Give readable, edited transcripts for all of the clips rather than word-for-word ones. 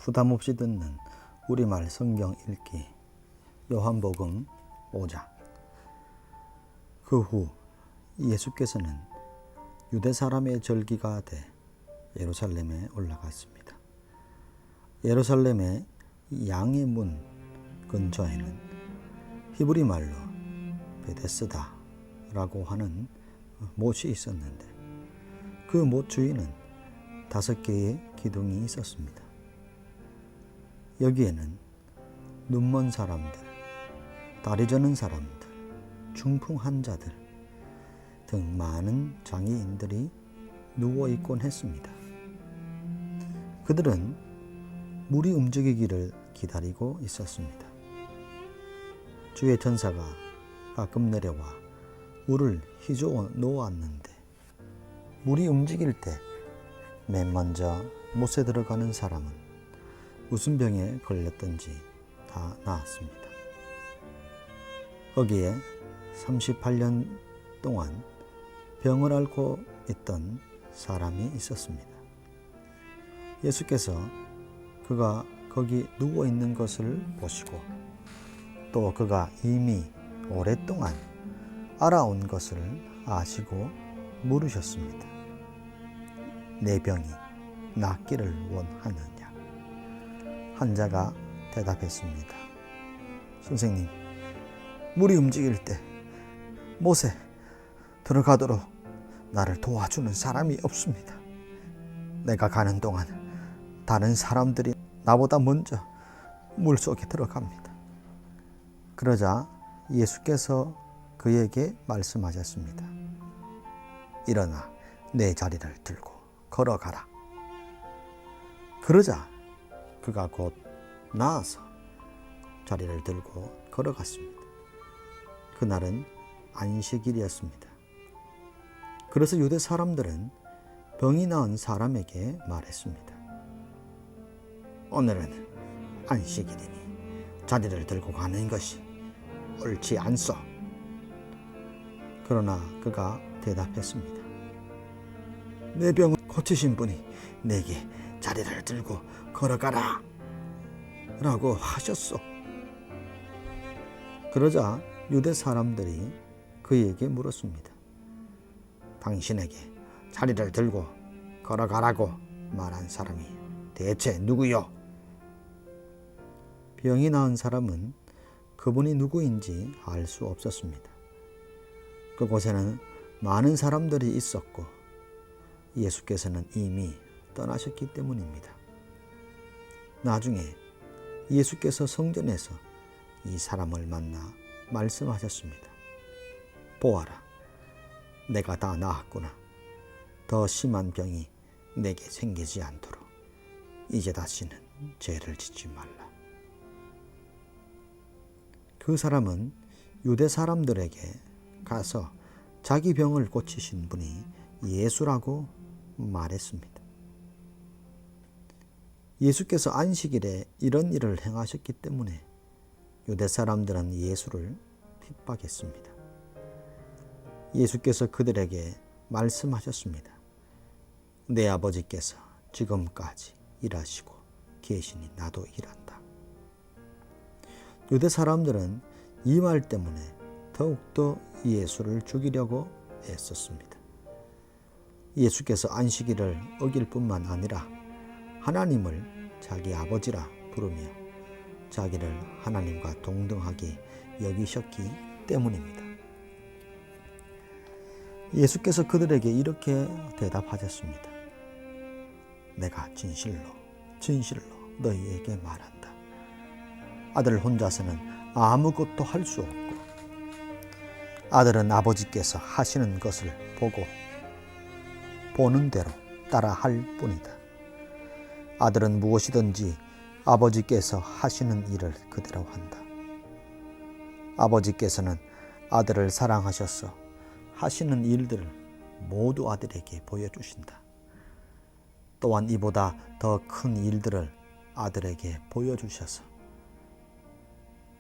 부담 없이 듣는 우리말 성경 읽기 요한복음 5장. 그 후 예수께서는 유대 사람의 절기가 돼 예루살렘에 올라갔습니다. 예루살렘의 양의 문 근처에는 히브리 말로 베데스다라고 하는 못이 있었는데 그 못 주위는 5개의 기둥이 있었습니다. 여기에는 눈먼 사람들, 다리 저는 사람들, 중풍 환자들 등 많은 장애인들이 누워있곤 했습니다. 그들은 물이 움직이기를 기다리고 있었습니다. 주의 천사가 가끔 내려와 물을 휘저어 놓았는데 물이 움직일 때 맨 먼저 못에 들어가는 사람은 무슨 병에 걸렸던지 다 나았습니다. 거기에 38년 동안 병을 앓고 있던 사람이 있었습니다. 예수께서 그가 거기 누워 있는 것을 보시고 또 그가 이미 오랫동안 알아온 것을 아시고 물으셨습니다. 내 병이 낫기를 원하느냐? 환자가 대답했습니다. 선생님, 물이 움직일 때 못에 들어가도록 나를 도와주는 사람이 없습니다. 내가 가는 동안 다른 사람들이 나보다 먼저 물속에 들어갑니다. 그러자 예수께서 그에게 말씀하셨습니다. 일어나 내 자리를 들고 걸어가라. 그러자 그가 곧 나아서 자리를 들고 걸어갔습니다. 그날은 안식일이었습니다. 그래서 유대 사람들은 병이 나은 사람에게 말했습니다. 오늘은 안식일이니 자리를 들고 가는 것이 옳지 않소. 그러나 그가 대답했습니다. 내 병을 고치신 분이 내게 자리를 들고 걸어가라 라고 하셨소. 그러자 유대 사람들이 그에게 물었습니다. 당신에게 자리를 들고 걸어가라고 말한 사람이 대체 누구요? 병이 나은 사람은 그분이 누구인지 알 수 없었습니다. 그곳에는 많은 사람들이 있었고 예수께서는 이미 떠나셨기 때문입니다. 나중에 예수께서 성전에서 이 사람을 만나 말씀하셨습니다. 보아라, 내가 다 나았구나. 더 심한 병이 내게 생기지 않도록 이제 다시는 죄를 짓지 말라. 그 사람은 유대 사람들에게 가서 자기 병을 고치신 분이 예수라고 말했습니다. 예수께서 안식일에 이런 일을 행하셨기 때문에 유대 사람들은 예수를 핍박했습니다. 예수께서 그들에게 말씀하셨습니다. 내 아버지께서 지금까지 일하시고 계시니 나도 일한다. 유대 사람들은 이 말 때문에 더욱더 예수를 죽이려고 애썼습니다. 예수께서 안식일을 어길 뿐만 아니라 하나님을 자기 아버지라 부르며 자기를 하나님과 동등하게 여기셨기 때문입니다. 예수께서 그들에게 이렇게 대답하셨습니다. 내가 진실로 너희에게 말한다. 아들 혼자서는 아무것도 할 수 없고 아들은 아버지께서 하시는 것을 보고 보는 대로 따라 할 뿐이다. 아들은 무엇이든지 아버지께서 하시는 일을 그대로 한다. 아버지께서는 아들을 사랑하셔서 하시는 일들을 모두 아들에게 보여주신다. 또한 이보다 더 큰 일들을 아들에게 보여주셔서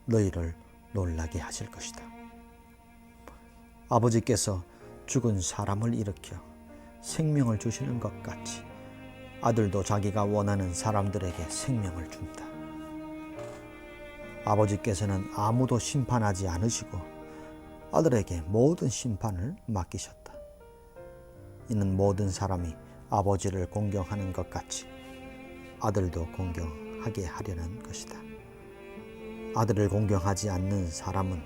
너희를 놀라게 하실 것이다. 아버지께서 죽은 사람을 일으켜 생명을 주시는 것 같이 아들도 자기가 원하는 사람들에게 생명을 준다. 아버지께서는 아무도 심판하지 않으시고 아들에게 모든 심판을 맡기셨다. 이는 모든 사람이 아버지를 공경하는 것 같이 아들도 공경하게 하려는 것이다. 아들을 공경하지 않는 사람은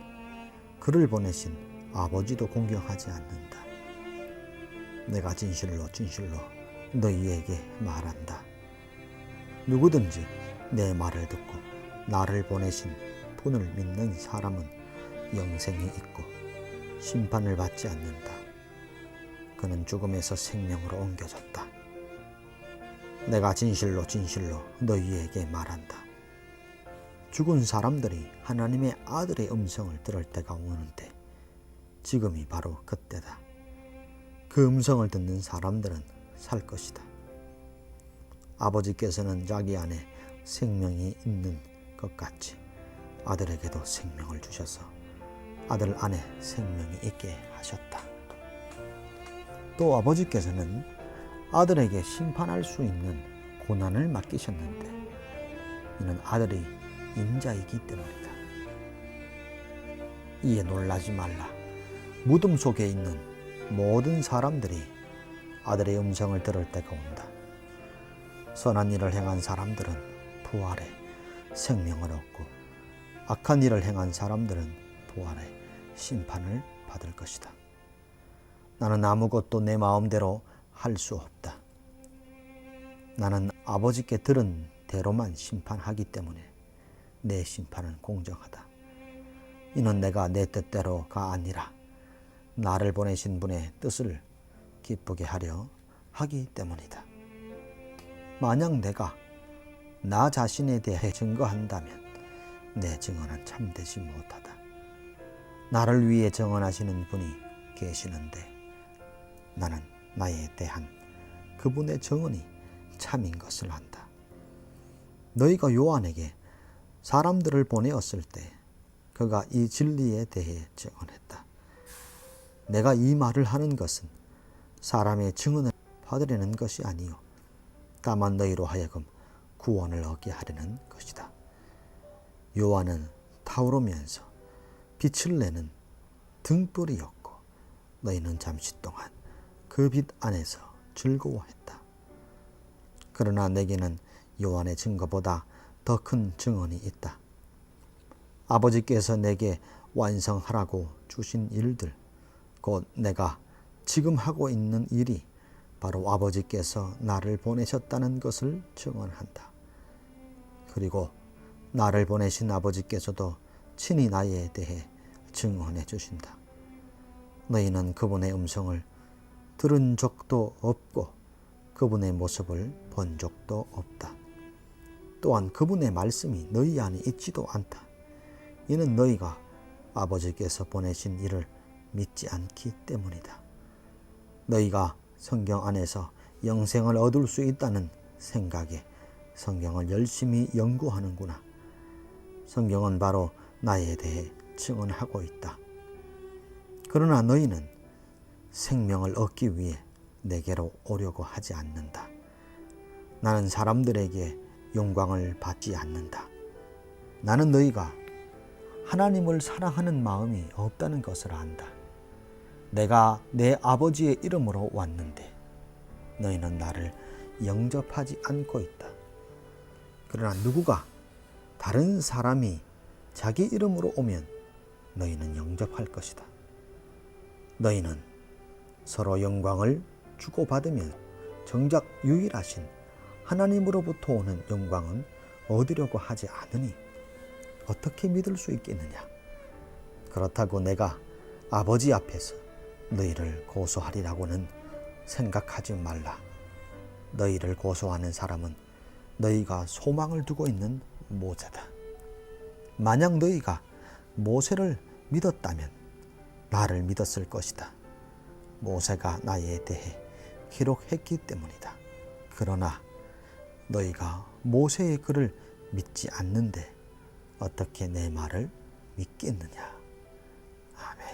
그를 보내신 아버지도 공경하지 않는다. 내가 진실로 진실로 너희에게 말한다. 누구든지 내 말을 듣고 나를 보내신 분을 믿는 사람은 영생이 있고 심판을 받지 않는다. 그는 죽음에서 생명으로 옮겨졌다. 내가 진실로 진실로 너희에게 말한다. 죽은 사람들이 하나님의 아들의 음성을 들을 때가 오는데 지금이 바로 그때다. 그 음성을 듣는 사람들은 살 것이다. 아버지께서는 자기 안에 생명이 있는 것 같이 아들에게도 생명을 주셔서 아들 안에 생명이 있게 하셨다. 또 아버지께서는 아들에게 심판할 수 있는 고난을 맡기셨는데 이는 아들이 인자이기 때문이다. 이에 놀라지 말라. 무덤 속에 있는 모든 사람들이 아들의 음성을 들을 때가 온다. 선한 일을 행한 사람들은 부활해 생명을 얻고 악한 일을 행한 사람들은 부활해 심판을 받을 것이다. 나는 아무것도 내 마음대로 할 수 없다. 나는 아버지께 들은 대로만 심판하기 때문에 내 심판은 공정하다. 이는 내가 내 뜻대로가 아니라 나를 보내신 분의 뜻을 기쁘게 하려 하기 때문이다. 만약 내가 나 자신에 대해 증거한다면 내 증언은 참되지 못하다. 나를 위해 증언하시는 분이 계시는데 나는 나에 대한 그분의 증언이 참인 것을 안다. 너희가 요한에게 사람들을 보내었을 때 그가 이 진리에 대해 증언했다. 내가 이 말을 하는 것은 사람의 증언을 받으려는 것이 아니요 다만 너희로 하여금 구원을 얻게 하려는 것이다. 요한은 타오르면서 빛을 내는 등불이었고 너희는 잠시 동안 그 빛 안에서 즐거워했다. 그러나 내게는 요한의 증거보다 더 큰 증언이 있다. 아버지께서 내게 완성하라고 주신 일들, 곧 내가 지금 하고 있는 일이 바로 아버지께서 나를 보내셨다는 것을 증언한다. 그리고 나를 보내신 아버지께서도 친히 나에 대해 증언해 주신다. 너희는 그분의 음성을 들은 적도 없고 그분의 모습을 본 적도 없다. 또한 그분의 말씀이 너희 안에 있지도 않다. 이는 너희가 아버지께서 보내신 이를 믿지 않기 때문이다. 너희가 성경 안에서 영생을 얻을 수 있다는 생각에 성경을 열심히 연구하는구나. 성경은 바로 나에 대해 증언하고 있다. 그러나 너희는 생명을 얻기 위해 내게로 오려고 하지 않는다. 나는 사람들에게 영광을 받지 않는다. 나는 너희가 하나님을 사랑하는 마음이 없다는 것을 안다. 내가 내 아버지의 이름으로 왔는데 너희는 나를 영접하지 않고 있다. 그러나 누구가 다른 사람이 자기 이름으로 오면 너희는 영접할 것이다. 너희는 서로 영광을 주고받으면 정작 유일하신 하나님으로부터 오는 영광은 얻으려고 하지 않으니 어떻게 믿을 수 있겠느냐. 그렇다고 내가 아버지 앞에서 너희를 고소하리라고는 생각하지 말라. 너희를 고소하는 사람은 너희가 소망을 두고 있는 모세다. 만약 너희가 모세를 믿었다면 나를 믿었을 것이다. 모세가 나에 대해 기록했기 때문이다. 그러나 너희가 모세의 글을 믿지 않는데 어떻게 내 말을 믿겠느냐. 아멘.